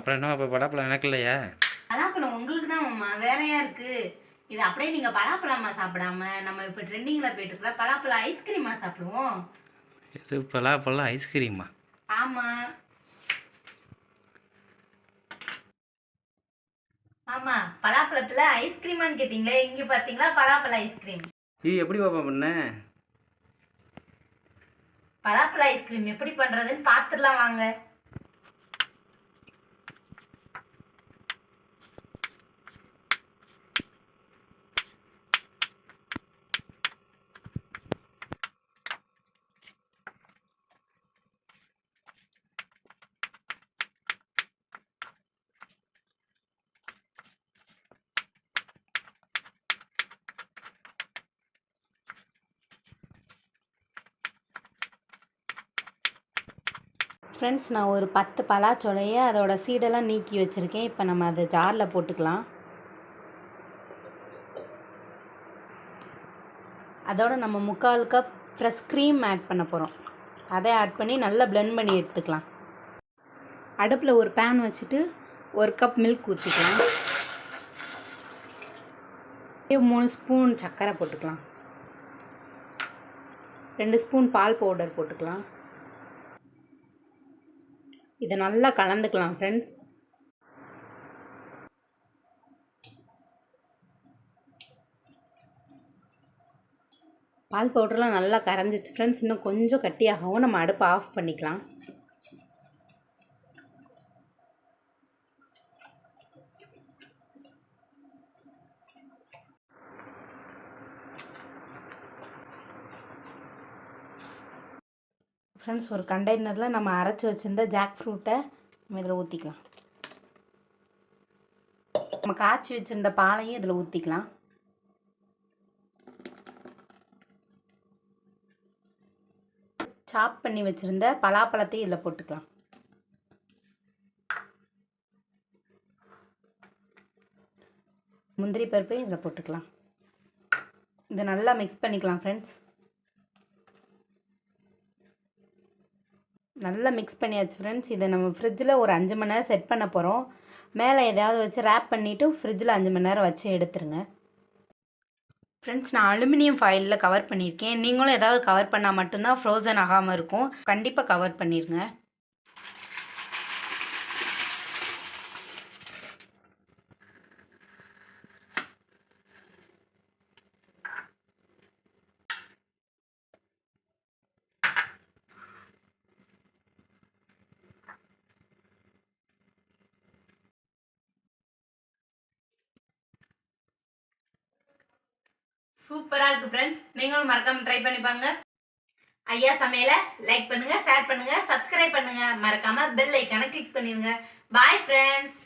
அப்புறம் என்ன இப்போ பலாப்பழம் எனக்கு இல்லையா? பலாப்பழம் உங்களுக்கு தான் மாமா, வேற யாருக்கு? இது அப்படியே நீங்க பலாப்பழமா சாப்பிடாம நம்ம இப்ப ட்ரெண்டிங்ல போயிட்டு இருக்கிற பலாப்பழ ஐஸ்கிரீமா சாப்பிடுவோம். இது பலாப்பழம் ஐஸ்கிரீமா? ஆமா ஆமா, பலாப்பழத்துல ஐஸ்கிரீமான்னு கேட்டீங்களே, இங்க பாத்தீங்களா பலாப்பழ ஐஸ்கிரீம். இது எப்படி பாப்பா பண்ண? பலாப்பழ ஐஸ்கிரீம் எப்படி பண்றதுன்னு பாத்துடலாம் வாங்க. ஃப்ரெண்ட்ஸ், நான் ஒரு 10 பலாச்சொலையை அதோட சீடெல்லாம் நீக்கி வச்சுருக்கேன். இப்போ நம்ம அதை ஜாரில் போட்டுக்கலாம். அதோட நம்ம 3/4 கப் ஃப்ரெஷ் க்ரீம் ஆட் பண்ண போகிறோம். அதை ஆட் பண்ணி நல்லா பிளெண்ட் பண்ணி எடுத்துக்கலாம். அடுப்பில் ஒரு பேன் வச்சுட்டு 1 கப் மில்க் ஊற்றிக்கலாம். 3 ஸ்பூன் சர்க்கரை போட்டுக்கலாம். 2 ஸ்பூன் பால் பவுடர் போட்டுக்கலாம். இதை நல்லா கலந்துக்கலாம் ஃப்ரெண்ட்ஸ். பால் பவுடர்லாம் நல்லா கரைஞ்சிச்சு ஃப்ரெண்ட்ஸ். இன்னும் கொஞ்சம் கட்டியாகவும் நம்ம அடுப்பை ஆஃப் பண்ணிக்கலாம். ஃப்ரெண்ட்ஸ், ஒரு கண்டெய்னரில் நம்ம அரைச்சி வச்சுருந்த ஜாக் ஃப்ரூட்டை நம்ம இதில் ஊற்றிக்கலாம். நம்ம காய்ச்சி வச்சுருந்த பாலையும் இதில் ஊற்றிக்கலாம். சாப் பண்ணி வச்சுருந்த பலாப்பழத்தையும் இதில் போட்டுக்கலாம். முந்திரி பருப்பையும் இதில் போட்டுக்கலாம். இதை நல்லா மிக்ஸ் பண்ணிக்கலாம் ஃப்ரெண்ட்ஸ். நல்லா மிக்ஸ் பண்ணியாச்சு ஃப்ரெண்ட்ஸ். இதை நம்ம ஃப்ரிட்ஜில் ஒரு 5 மணி நேரம் செட் பண்ண போகிறோம். மேலே எதாவது வச்சு ரேப் பண்ணிவிட்டு ஃப்ரிட்ஜில் 5 மணி நேரம் வச்சு எடுத்துருங்க ஃப்ரெண்ட்ஸ். நான் அலுமினியம் ஃபாயிலில் கவர் பண்ணியிருக்கேன். நீங்களும் ஏதாவது கவர் பண்ணால் மட்டும்தான் ஃப்ரோசன் ஆகாமல் இருக்கும். கண்டிப்பாக கவர் பண்ணிடுங்க. சூப்பராக இருக்குது ஃப்ரெண்ட்ஸ். நீங்களும் மறக்காமல் ட்ரை பண்ணி பாருங்க. ஐயா சமையலை லைக் பண்ணுங்கள், ஷேர் பண்ணுங்கள், சப்ஸ்கிரைப் பண்ணுங்கள். மறக்காமல் பெல் ஐக்கானை கிளிக் பண்ணிடுங்க. Bye friends.